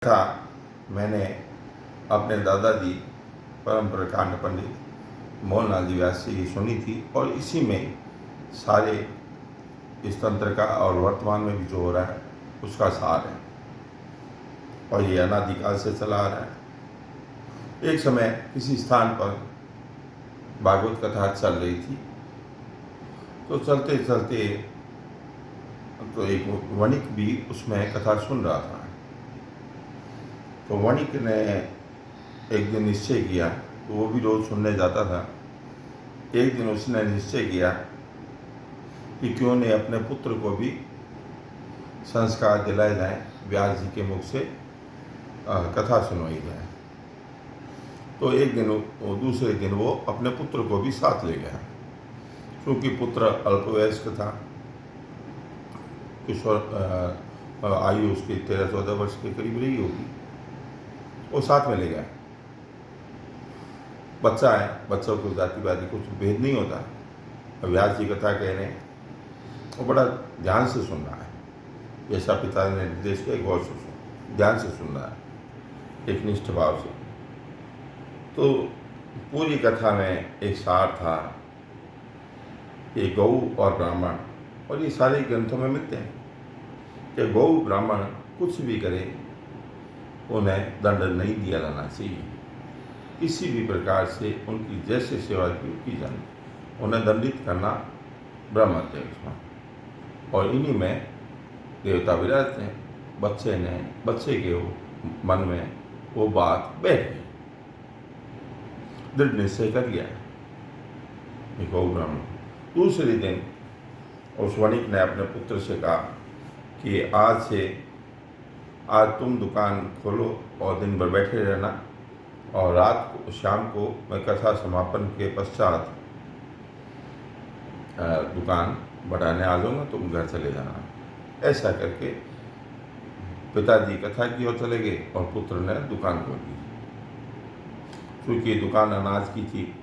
था मैंने अपने दादाजी परम प्रकांड पंडित मोहनलाल जी व्यास से ये सुनी थी और इसी में सारे इस तंत्र का और वर्तमान में भी जो हो रहा है उसका सार है और ये अनादिकाल से चला आ रहा है। एक समय किसी स्थान पर भागवत कथा चल रही थी, तो चलते चलते तो एक वणिक भी उसमें कथा सुन रहा था। तो वणिक ने एक दिन निश्चय किया, तो वो भी रोज सुनने जाता था। एक दिन उसने निश्चय किया कि क्यों नहीं अपने पुत्र को भी संस्कार दिलाए जाए, व्यास जी के मुख से कथा सुनवाई जाए। तो एक दिन दूसरे दिन वो अपने पुत्र को भी साथ ले गया, क्योंकि पुत्र अल्पवयस्क था, किशोर आयु उसकी 13-14 वर्ष के करीब रही होगी। वो साथ में ले गया। बच्चा है, बच्चों को जातिवादी कुछ भेद नहीं होता। व्यास जी कथा कह रहे हैं, वो बड़ा ध्यान से सुन रहा है, जैसा पिता ने निर्देश किया गौर से सुन, ध्यान से सुन रहा है, एक निष्ठ भाव से। तो पूरी कथा में एक सार था कि गौ और ब्राह्मण, और ये सारे ग्रंथों में मिलते हैं कि गौ ब्राह्मण कुछ भी करे उन्हें दंड नहीं दिया जाना चाहिए। किसी भी प्रकार से उनकी जैसे सेवा की जाए, उन्हें दंडित करना ब्रह्महत्या है। और इन्हीं में देवता विराजते हैं। बच्चे के मन में वो बात बैठ गई, दृढ़ निश्चय कर लिया गौ ब्राह्मण। दूसरे दिन उस वणिक ने अपने पुत्र से कहा कि आज तुम दुकान खोलो और दिन भर बैठे रहना, और रात को शाम को मैं कथा समापन के पश्चात दुकान बढ़ाने आ जाऊँगा, तुम घर चले जाना। ऐसा करके पिताजी कथा की ओर चले गए और पुत्र ने दुकान खोल दी। क्योंकि दुकान अनाज की थी,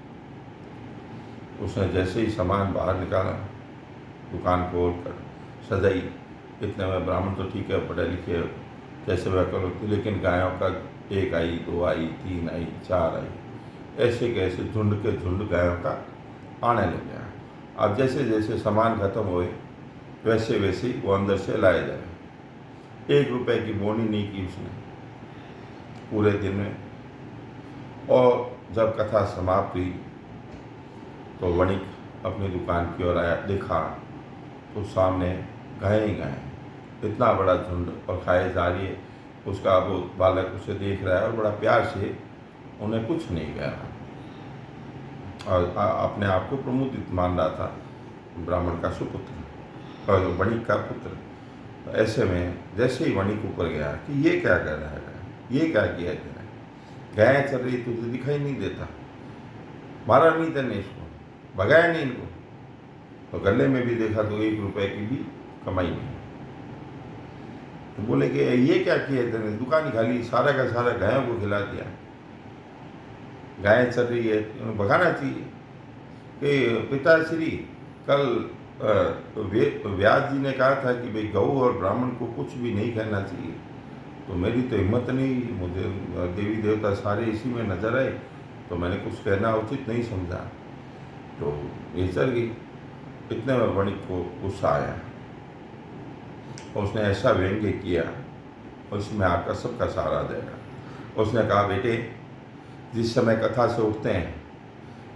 उसने जैसे ही सामान बाहर निकाला, दुकान खोल कर सजाई। इतने में ब्राह्मण तो ठीक है, पढ़े लिखे जैसे व्याकल होती, लेकिन गायों का 1 आई, 2 आई, 3 आई, 4 आई, ऐसे कैसे झुंड के झुंड गायों का आने लग गया। अब जैसे जैसे सामान खत्म हुए वैसे वैसे वो अंदर से लाए जाए। 1 रुपए की बोनी नहीं की उसने पूरे दिन में। और जब कथा समाप्त हुई तो वणिक अपनी दुकान की ओर आया, देखा तो सामने गायें ही गायें, इतना बड़ा झुंड, और खाए जा रही है। उसका वो बालक उसे देख रहा है और बड़ा प्यार से उन्हें कुछ नहीं कह रहा, और अपने आप को प्रमुदित मान रहा था, ब्राह्मण का सुपुत्र और वणिक का पुत्र। ऐसे में जैसे ही वणिक ऊपर गया कि ये क्या कर रहा है, ये क्या किया जा रहा है, गायें चल रही, तुझे दिखाई नहीं देता, मारा नहीं तेने इसको, भगाया नहीं इनको। तो गले में भी देखा तो 1 रुपए की भी कमाई नहीं। तो बोले कि ये क्या किया तेने, दुकान ही खाली, सारा का सारा गायों को खिला दिया, गायें चल रही है, उन्हें भगाना चाहिए। कि पिताश्री कल व्यास जी ने कहा था कि भाई गौ और ब्राह्मण को कुछ भी नहीं कहना चाहिए, तो मेरी तो हिम्मत नहीं, मुझे देवी देवता सारे इसी में नजर आए, तो मैंने कुछ कहना उचित नहीं समझा, तो ये चल गई। इतने में वणिक को गुस्सा आया और उसने ऐसा व्यंग्य किया, और इसमें आपका सबका सहारा देगा। उसने कहा, बेटे जिस समय कथा से उठते हैं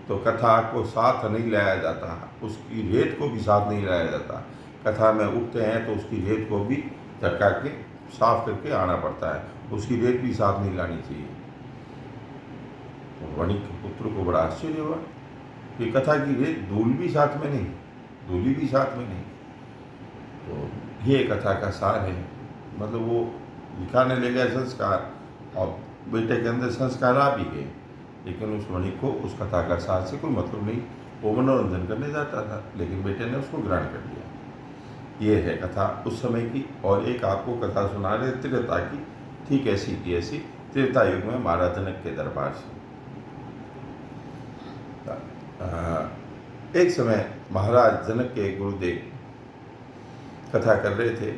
तो कथा को साथ नहीं लाया जाता, उसकी रेत को भी साथ नहीं लाया जाता। कथा में उठते हैं तो उसकी रेत को भी झटका के साफ करके आना पड़ता है, उसकी रेत भी साथ नहीं लानी चाहिए। तो वणिक के पुत्र को बड़ा आश्चर्य हुआ कि कथा की रेत धूल भी साथ में नहीं, धूली भी साथ में नहीं। तो ये कथा का सार है। मतलब वो दिखाने ले गया संस्कार, और बेटे के अंदर संस्कार आ भी गए, लेकिन उस वणिक को उस कथा का सार से कोई मतलब नहीं। वो मनोरंजन करने जाता था, लेकिन बेटे ने उसको ग्रहण कर लिया। ये है कथा उस समय की। और एक आपको कथा सुना रहे त्रेता की, ठीक ऐसी की ऐसी, त्रेता युग में महाराज जनक के दरबार से। एक समय महाराज जनक के गुरुदेव कथा कर रहे थे,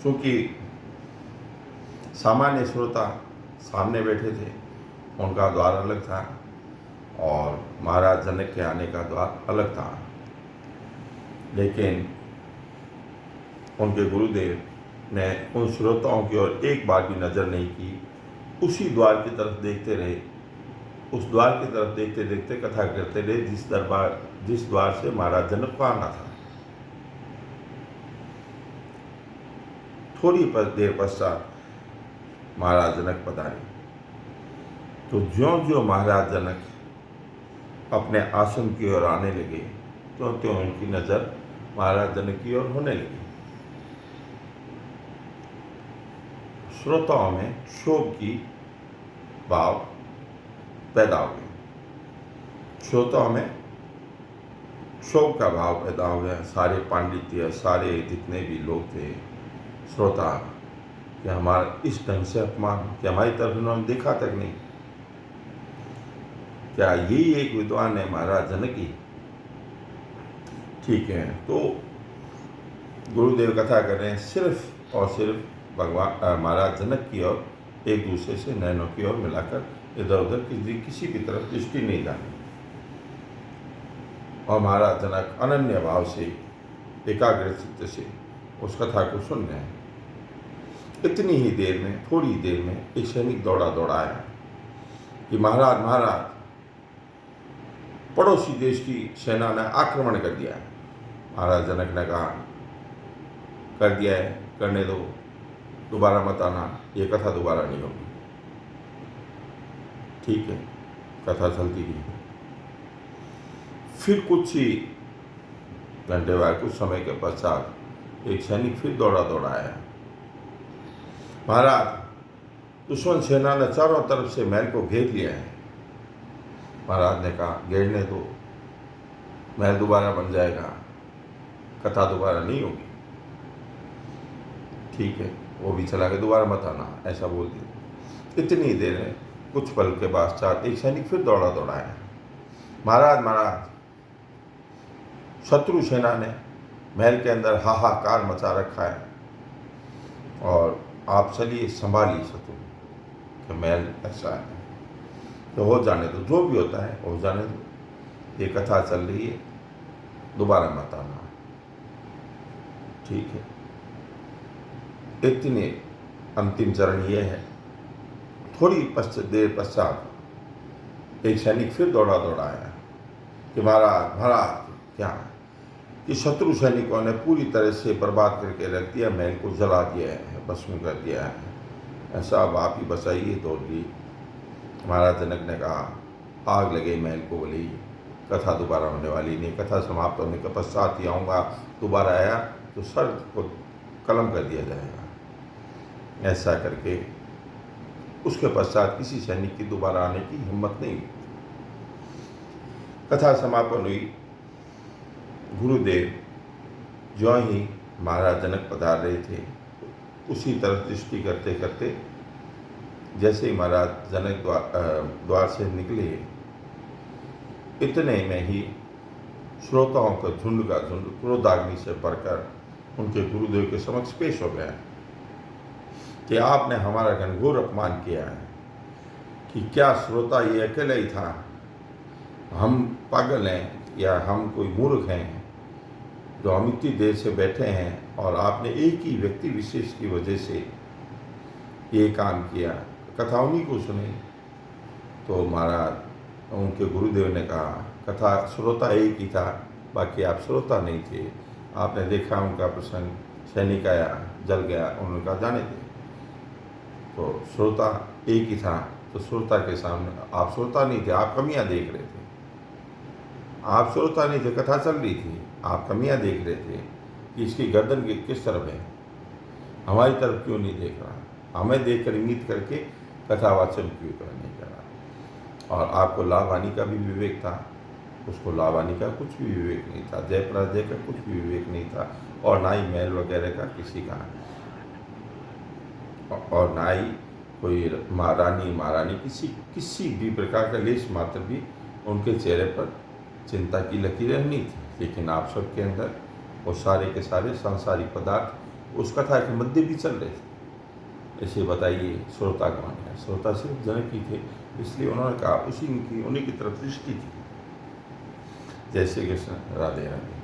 क्योंकि सामान्य श्रोता सामने बैठे थे, उनका द्वार अलग था और महाराज जनक के आने का द्वार अलग था। लेकिन उनके गुरुदेव ने उन श्रोताओं की ओर एक बार भी नज़र नहीं की, उसी द्वार की तरफ देखते रहे। उस द्वार की तरफ देखते देखते कथा करते रहे जिस द्वार से महाराज जनक को आना था। थोड़ी देर पश्चात महाराज जनक पधारे। तो ज्यों ज्यों महाराज जनक अपने आसन की ओर आने लगे, त्यों त्यों उनकी नज़र महाराज जनक की ओर होने लगी। श्रोताओं में क्षोभ की भाव पैदा हो गए। श्रोताओं में क्षोभ का भाव पैदा हो गया। सारे पांडित्य, सारे जितने भी लोग थे श्रोता, कि हमारा इस ढंग से अपमान, कि हमारी तरफ उन्होंने देखा तक नहीं, क्या यही एक विद्वान है महाराज जनक ही? ठीक है, तो गुरुदेव कथा कर रहे हैं, सिर्फ और सिर्फ भगवान महाराज जनक की ओर एक दूसरे से नैनों की ओर मिलाकर इधर उधर किसी की तरफ दृष्टि नहीं जानी। और महाराज जनक अनन्य भाव से, एकाग्र चित्त से उस कथा को सुन रहे हैं। इतनी ही देर में, थोड़ी देर में एक सैनिक दौड़ा आया कि महाराज पड़ोसी देश की सेना ने आक्रमण कर दिया है। महाराज जनक ने कहा, कर दिया है, करने दो, दोबारा मत आना, ये कथा दोबारा नहीं होगी। ठीक है, कथा चलती गई। फिर कुछ ही घंटे बाद, कुछ समय के पश्चात एक सैनिक फिर दौड़ा आया। महाराज, दुश्मन सेना ने चारों तरफ से महल को घेर लिया है। महाराज ने कहा, घेरने दो, महल दोबारा बन जाएगा, कथा दोबारा नहीं होगी। ठीक है, वो भी चला गया, दोबारा मत आना, ऐसा बोल दिया। इतनी देर में, कुछ पल के पश्चात एक सैनिक फिर दौड़ा आया। महाराज, शत्रु सेना ने महल के अंदर हाहाकार मचा रखा है और आप चलिए संभालिए शत्रु कि महल ऐसा है, तो हो जाने दो, जो भी होता है हो जाने दो, ये कथा चल रही है, दोबारा मत आना। ठीक है, इतने अंतिम चरण ये है। थोड़ी देर पश्चात एक सैनिक फिर दौड़ा आया कि महाराज क्या कि शत्रु सैनिकों ने पूरी तरह से बर्बाद करके रख दिया, महल को जला दिया है, भस्म कर दिया है, ऐसा अब आप ही बचाइए। दौड़ ली। महाराज जनक ने कहा, आग लगे महल को, बोली कथा दोबारा होने वाली नहीं, कथा समाप्त होने के पश्चात ही आऊँगा, दोबारा आया तो सर को कलम कर दिया जाएगा। ऐसा करके उसके पश्चात किसी सैनिक की दोबारा आने की हिम्मत नहीं हुई। कथा समापन हुई। गुरुदेव जो ही महाराज जनक पधार रहे थे, उसी तरफ दृष्टि करते करते जैसे ही महाराज जनक द्वार से निकले, इतने में ही श्रोताओं का झुंड क्रोधाग्नि से भरकर उनके गुरुदेव के समक्ष पेश हो गया कि आपने हमारा घनघोर अपमान किया है, कि क्या श्रोता ये अकेला ही था, हम पागल हैं या हम कोई मूर्ख हैं जो हम इतनी देर से बैठे हैं और आपने एक ही व्यक्ति विशेष की वजह से ये काम किया, कथा उन्हीं को सुने। तो महाराज उनके गुरुदेव ने कहा, कथा श्रोता एक ही था, बाकी आप श्रोता नहीं थे। आपने देखा उनका प्रसंग, सैनिक आया, जल गया, उन्होंने कहा जाने थे। तो श्रोता एक ही था, तो श्रोता के सामने आप श्रोता नहीं थे, आप कमियां देख रहे थे। आप श्रोता नहीं थे, कथा चल रही थी, आप कमियां देख रहे थे कि इसकी गर्दन किस तरफ है, हमारी तरफ क्यों नहीं देख रहा, हमें देखकर इंगित करके कथावाचन क्यों नहीं कर रहा। और आपको लाभ हानि का भी विवेक था, उसको लाभ हानि का कुछ भी विवेक नहीं था, जय पराजय का कुछ भी विवेक नहीं था, और ना ही महल वगैरह का किसी का, और ना ही कोई महारानी किसी भी प्रकार का लेश मात्र भी उनके चेहरे पर चिंता की लकीरें नहीं थी। लेकिन आप सबके अंदर वो सारे के सारे सांसारिक पदार्थ उस कथा के मध्य भी चल रहे थे। ऐसे बताइए श्रोता कौन है। श्रोता सिर्फ जनक ही थे, इसलिए उन्होंने कहा उन्हीं की तरफ दृष्टि थी। जय श्री कृष्ण, राधे राधे।